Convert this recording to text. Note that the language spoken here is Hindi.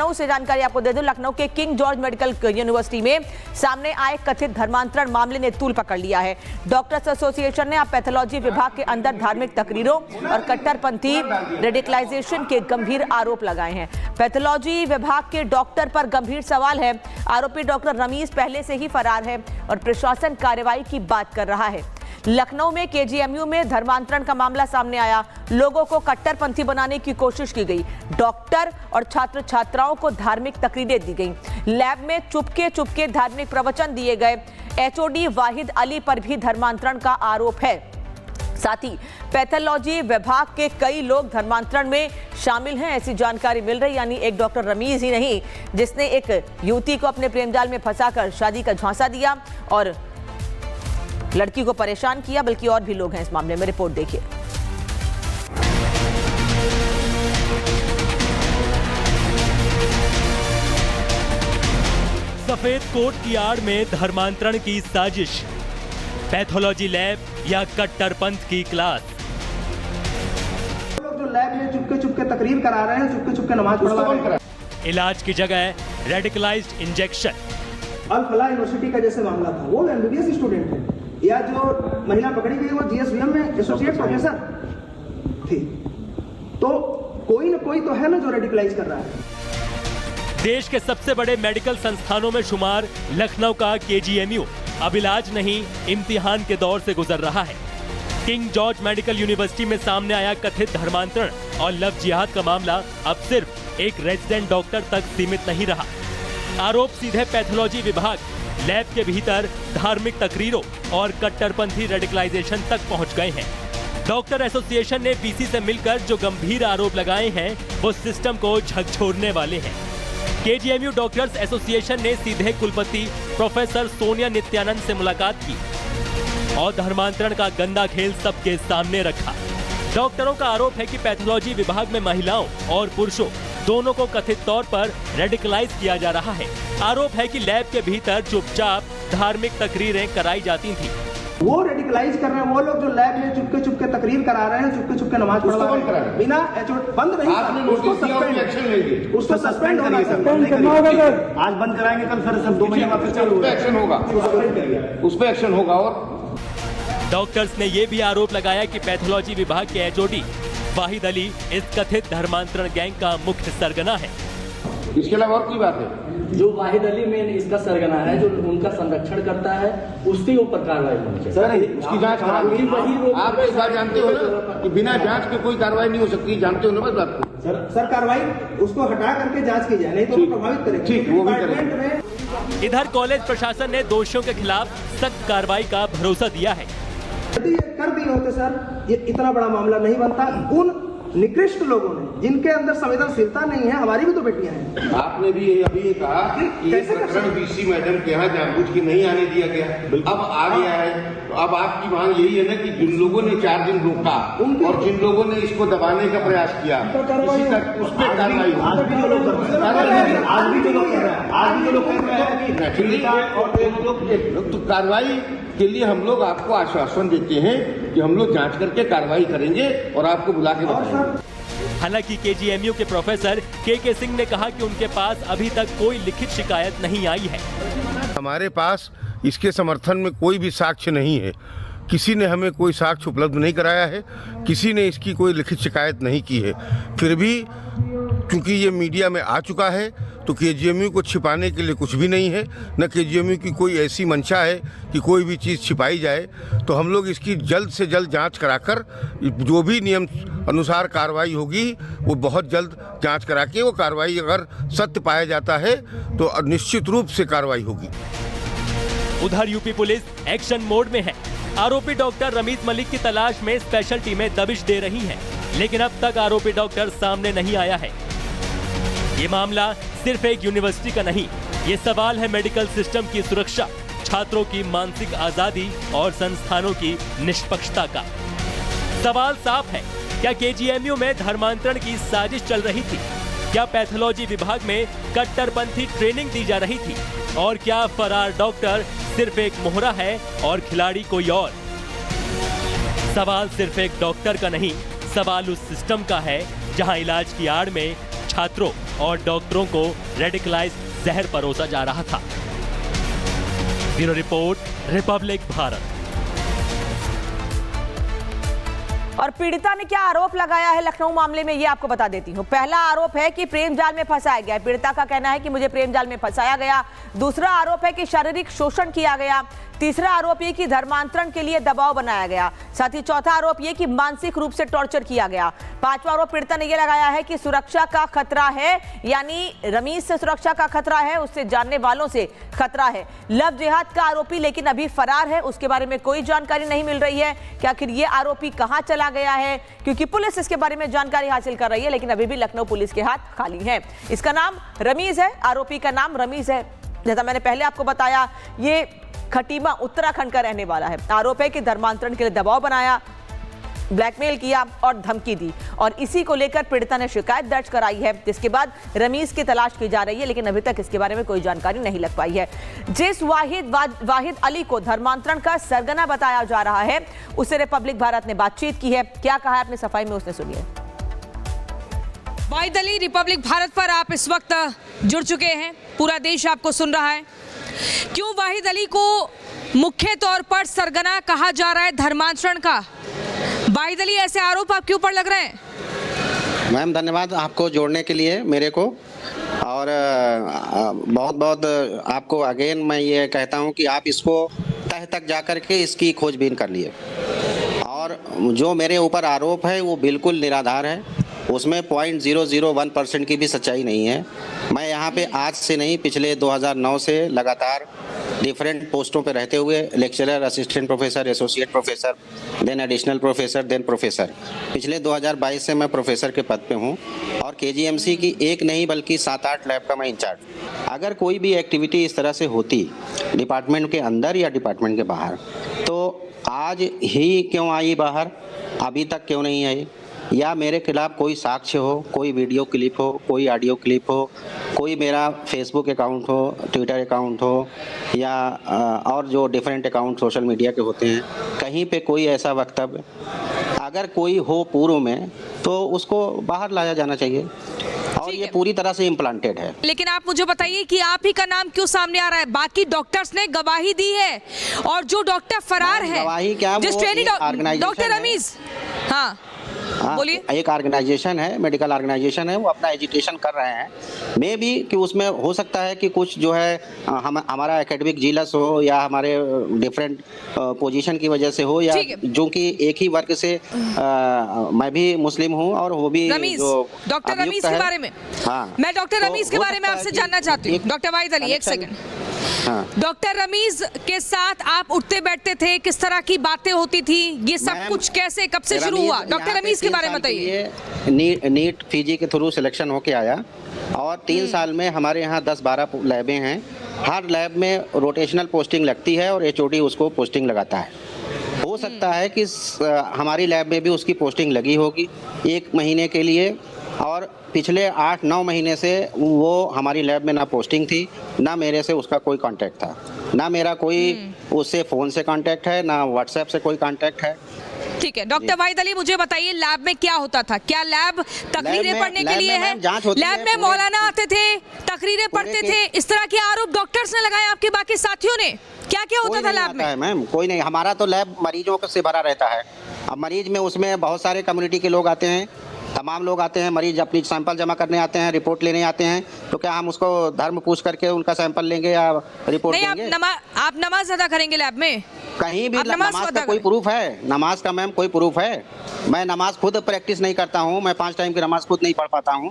लखनऊ से जानकारी आपको दे दूं। लखनऊ के किंग जॉर्ज मेडिकल यूनिवर्सिटी में सामने आए कथित धर्मांतरण मामले ने तूल पकड़ लिया है। डॉक्टर्स एसोसिएशन ने अब पैथोलॉजी विभाग के अंदर धार्मिक तकरीरों और कट्टरपंथी रेडिकलाइजेशन के गंभीर आरोप लगाए हैं। पैथोलॉजी विभाग के डॉक्टर पर गंभीर सवाल है। आरोपी डॉक्टर रमीज पहले से ही फरार है और प्रशासन कार्रवाई की बात कर रहा है। लखनऊ में केजीएमयू में धर्मांतरण का मामला सामने आया। लोगों को कट्टरपंथी बनाने की कोशिश की गई। डॉक्टर और छात्र छात्राओं को धार्मिक तकरीरें दी गई। लैब में चुपके धार्मिक प्रवचन दिए गए। एचओडी वाहिद अली पर भी धर्मांतरण का आरोप है। साथ ही पैथोलॉजी विभाग के कई लोग धर्मांतरण में शामिल हैं, ऐसी जानकारी मिल रही। यानी एक डॉक्टर रमीज ही नहीं जिसने एक युवती को अपने प्रेमजाल में फंसाकर शादी का झांसा दिया और लड़की को परेशान किया, बल्कि और भी लोग हैं इस मामले में। रिपोर्ट देखिए। सफेद कोट की आड़ में धर्मांतरण की साजिश, पैथोलॉजी लैब या कट्टरपंथ की क्लास। लोग जो लैब में चुपके तकरीर करा रहे हैं, चुपके नमाज पढ़वा रहे हैं। इलाज की जगह रेडिकलाइज्ड इंजेक्शन। अल फला यूनिवर्सिटी का जैसे मामला था, वो एमबीबीएस स्टूडेंट है, या जो महिला पकड़ी गई वो जीएसवीएम में एसोसिएट प्रोफेसर थी। तो कोई ना कोई तो है ना जो रेडिकलाइज कर रहा है। देश के सबसे बड़े मेडिकल संस्थानों में शुमार लखनऊ का केजीएमयू अब इलाज नहीं, इम्तिहान के दौर से गुजर रहा है। किंग जॉर्ज मेडिकल यूनिवर्सिटी में सामने आया कथित धर्मांतरण और लव जिहाद का मामला अब सिर्फ एक रेजिडेंट डॉक्टर तक सीमित नहीं रहा। आरोप सीधे पैथोलॉजी विभाग, लैब के भीतर धार्मिक तकरीरों और कट्टरपंथी रेडिकलाइजेशन तक पहुंच गए हैं। डॉक्टर एसोसिएशन ने बीसी से मिलकर जो गंभीर आरोप लगाए हैं वो सिस्टम को झकझोरने वाले हैं। केजीएमयू डॉक्टर्स एसोसिएशन ने सीधे कुलपति प्रोफेसर सोनिया नित्यानंद से मुलाकात की और धर्मांतरण का गंदा खेल सबके सामने रखा। डॉक्टरों का आरोप है कि पैथोलॉजी विभाग में महिलाओं और पुरुषों दोनों को कथित तौर पर रेडिकलाइज किया जा रहा है। आरोप है कि लैब के भीतर चुपचाप धार्मिक तकरीरें कराई जाती थी। वो रेडिकलाइज कर रहे हैं, वो लोग जो लैब में चुपके तकरीर करा रहे हैं, चुपके नमाज पढ़वा रहे हैं, बिना बंद नहीं, उसको सस्पेंड होना है। आज बंद कराएंगे, कल फिर सब 2 महीने वापस चालू एक्शन होगा, उस पर एक्शन होगा। और डॉक्टर्स ने ये भी आरोप लगाया कि पैथोलॉजी विभाग के एचओडी वाहिद अली इस कथित धर्मांतरण गैंग का मुख्य सरगना है। इसके अलावा और कोई बात है? जो वाहिद अली में इसका सरगना है, जो उनका संरक्षण करता है, उसके ऊपर कार्रवाई होनी चाहिए। सर, उसकी जांच करा दी। आप इस बात जानते हो ना कि बिना जांच के कोई कार्रवाई नहीं हो सकती, जानते हो ना बस बात को। सर कार्रवाई उसको हटा करके जांच की जाए, नहीं तो प्रभावित करेगी। ठीक, वो भी करेंगे। इधर कॉलेज प्रशासन ने दोषियों के खिलाफ सख्त कार्रवाई का भरोसा दिया है। यदि कर दिए होते सर, ये इतना बड़ा मामला नहीं बनता। उन निकृष्ट लोगों ने जिनके अंदर संवेदनशीलता नहीं है, हमारी भी तो बेटियां हैं। आपने भी अभी ये कहा कि ये प्रकरण बीसी मैडम के यहाँ जानबूझ के नहीं आने दिया गया, अब आ गया है। तो अब आपकी मांग यही है ना कि जिन लोगों ने 4 दिन रोका और जिन लोगों ने इसको दबाने का प्रयास किया, इसी तक उस पर कार्रवाई हो। आज भी जो लोग तो कार्रवाई के लिए हम लोग आपको आश्वासन देते हैं कि हम लोग जांच करके कार्रवाई करेंगे और आपको बुला के बताएंगे। हालांकि केजीएमयू के प्रोफेसर के सिंह ने कहा कि उनके पास अभी तक कोई लिखित शिकायत नहीं आई है। हमारे पास इसके समर्थन में कोई भी साक्ष्य नहीं है। किसी ने हमें कोई साक्ष्य उपलब्ध नहीं कराया है, किसी ने इसकी कोई लिखित शिकायत नहीं की है। फिर भी क्योंकि ये मीडिया में आ चुका है तो केजीएमयू को छिपाने के लिए कुछ भी नहीं है, न केजीएमयू की कोई ऐसी मंशा है कि कोई भी चीज़ छिपाई जाए। तो हम लोग इसकी जल्द से जल्द जांच कराकर जो भी नियम अनुसार कार्रवाई होगी वो बहुत जल्द जांच करा के वो कार्रवाई अगर सत्य पाया जाता है तो निश्चित रूप से कार्रवाई होगी। उधर यूपी पुलिस एक्शन मोड में है। आरोपी डॉक्टर रमीज मलिक की तलाश में स्पेशल टीमें दबिश दे रही हैं, लेकिन अब तक आरोपी डॉक्टर सामने नहीं आया है। ये मामला सिर्फ एक यूनिवर्सिटी का नहीं, ये सवाल है मेडिकल सिस्टम की सुरक्षा, छात्रों की मानसिक आजादी और संस्थानों की निष्पक्षता का। सवाल साफ है, क्या केजीएमयू में धर्मांतरण की साजिश चल रही थी? क्या पैथोलॉजी विभाग में कट्टरपंथी ट्रेनिंग दी जा रही थी? और क्या फरार डॉक्टर सिर्फ एक मोहरा है और खिलाड़ी कोई और? सवाल सिर्फ एक डॉक्टर का नहीं, सवाल उस सिस्टम का है जहां इलाज की आड़ में छात्रों और डॉक्टरों को रेडिकलाइज जहर परोसा जा रहा था। Bureau report, Republic Bharat. और पीड़िता ने क्या आरोप लगाया है लखनऊ मामले में, ये आपको बता देती हूँ। पहला आरोप है कि प्रेम जाल में फंसाया गया। पीड़िता का कहना है कि मुझे प्रेम जाल में फंसाया गया। दूसरा आरोप है कि शारीरिक शोषण किया गया। तीसरा आरोप ये कि धर्मांतरण के लिए दबाव बनाया गया। साथ ही चौथा आरोप ये कि मानसिक रूप से टॉर्चर किया गया। पांचवा आरोप पीड़िता ने यह लगाया है कि सुरक्षा का खतरा है, यानी रमीज से सुरक्षा का खतरा है, उससे जानने वालों से खतरा है। लव जिहाद का आरोपी लेकिन अभी फरार है, उसके बारे में कोई जानकारी नहीं मिल रही है कि आखिर ये आरोपी कहां चला गया है, क्योंकि पुलिस इसके बारे में जानकारी हासिल कर रही है, लेकिन अभी भी लखनऊ पुलिस के हाथ खाली है। इसका नाम रमीज है, आरोपी का नाम रमीज है। जैसा मैंने पहले आपको बताया, ये खटीमा उत्तराखंड का रहने वाला है। आरोप है कि धर्मांतरण के लिए दबाव बनाया, ब्लैकमेल किया और धमकी दी, और इसी को लेकर पीड़िता ने शिकायत दर्ज कराई है, जिसके बाद रमीज की तलाश की जा रही है, लेकिन अभी तक इसके बारे में कोई जानकारी नहीं लग पाई है। जिस वाहिद अली को धर्मांतरण का सरगना बताया जा रहा है, उससे रिपब्लिक भारत ने बातचीत की है। क्या कहा है अपनी सफाई में, उसने सुनिए। वाहिद अली, रिपब्लिक भारत पर आप इस वक्त जुड़ चुके हैं, पूरा देश आपको सुन रहा है। क्यों वाहिद अली को मुख्य तौर पर सरगना कहा जा रहा है धर्मांतरण का? वाहिद अली, ऐसे आरोप आपके ऊपर लग रहे हैं? मैम धन्यवाद आपको जोड़ने के लिए मेरे को, और बहुत बहुत आपको अगेन मैं ये कहता हूँ कि आप इसको तह तक जाकर के इसकी खोजबीन कर लिए, और जो मेरे ऊपर आरोप है वो बिल्कुल निराधार है, उसमें 0.001% की भी सच्चाई नहीं है। मैं यहाँ पे आज से नहीं, पिछले 2009 से लगातार डिफरेंट पोस्टों पे रहते हुए lecturer, assistant professor, associate professor, then additional professor, then professor, पिछले 2022 से मैं प्रोफेसर के पद पे हूँ, और केजीएमसी की एक नहीं बल्कि 7-8 लैब का मैं इंचार्ज। अगर कोई भी एक्टिविटी इस तरह से होती डिपार्टमेंट के अंदर या डिपार्टमेंट के बाहर, तो आज ही क्यों आई बाहर, अभी तक क्यों नहीं आई, या मेरे खिलाफ कोई साक्ष्य हो, कोई वीडियो क्लिप हो, कोई ऑडियो क्लिप हो, कोई मेरा फेसबुक अकाउंट हो, ट्विटर अकाउंट हो, या और जो डिफरेंट अकाउंट सोशल मीडिया के होते हैं, कहीं पे कोई ऐसा वक्तव्य अगर कोई हो पूर्व में, तो उसको बाहर लाया जाना चाहिए, और ये पूरी तरह से इम्प्लांटेड है। लेकिन आप मुझे बताइए कि आप ही का नाम क्यों सामने आ रहा है? बाकी डॉक्टर्स ने गवाही दी है, और जो डॉक्टर फरार है, गवाही क्या, डॉक्टर रमीज, हाँ बोलिए, एक ऑर्गेनाइजेशन है, मेडिकल ऑर्गेनाइजेशन है, वो अपना एजुटेशन कर रहे हैं। मे भी कि उसमें हो सकता है कि कुछ जो है हमारा एकेडमिक जीलस हो, या हमारे डिफरेंट पोजीशन की वजह से हो, या जो कि एक ही वर्ग से मैं भी मुस्लिम हूँ और वो भी डॉक्टर रमीज के बारे में, हाँ, मैं डॉक्टर रमीज के बारे में आपसे जानना चाहती हूँ। डॉक्टर वाहिद अली, एक सेकंड। डॉक्टर रमीज के साथ आप उठते बैठते थे, किस तरह की बातें होती थी, ये सब कुछ कैसे, कब से शुरू हुआ? डॉक्टर रमीज के बारे में बताइए। नीट पीजी के थ्रू सिलेक्शन होके आया, और 3 साल में हमारे यहाँ 10-12 लैबें हैं। हर लैब में रोटेशनल पोस्टिंग लगती है, और एचओडी उसको पोस्टिंग लगाता है। हो सकता है कि हमारी लैब में भी उसकी पोस्टिंग लगी होगी 1 महीने के लिए, और पिछले 8-9 महीने से वो हमारी लैब में ना पोस्टिंग थी, ना मेरे से उसका कोई कांटेक्ट था, ना मेरा कोई उससे फ़ोन से कांटेक्ट है, ना व्हाट्सएप से कोई कांटेक्ट है। ठीक है, डॉक्टर वाहिद अली, मुझे बताइए लैब में क्या होता था? क्या लैब तकरीरें पढ़ने के लिए है? लैब में मौलाना आते थे, तकरीरें पढ़ते थे, इस तरह के आरोप डॉक्टर्स ने लगाए, आपके बाकी साथियों ने? क्या क्या होता था लैब में? मैम कोई नहीं, हमारा तो लैब मरीजों से भरा रहता है। अब मरीज में उसमें बहुत सारे कम्युनिटी के लोग आते हैं, तमाम लोग आते हैं, मरीज अपनी सैंपल जमा करने आते हैं, रिपोर्ट लेने आते हैं, तो क्या हम उसको धर्म पूछ करके उनका सैंपल लेंगे या रिपोर्ट देंगे? आप नमाज अदा करेंगे लैब में? कहीं भी नमाज का कोई प्रूफ है? नमाज का मैम कोई प्रूफ है? मैं नमाज खुद प्रैक्टिस नहीं करता हूँ, मैं 5 टाइम की नमाज खुद नहीं पढ़ पाता हूँ,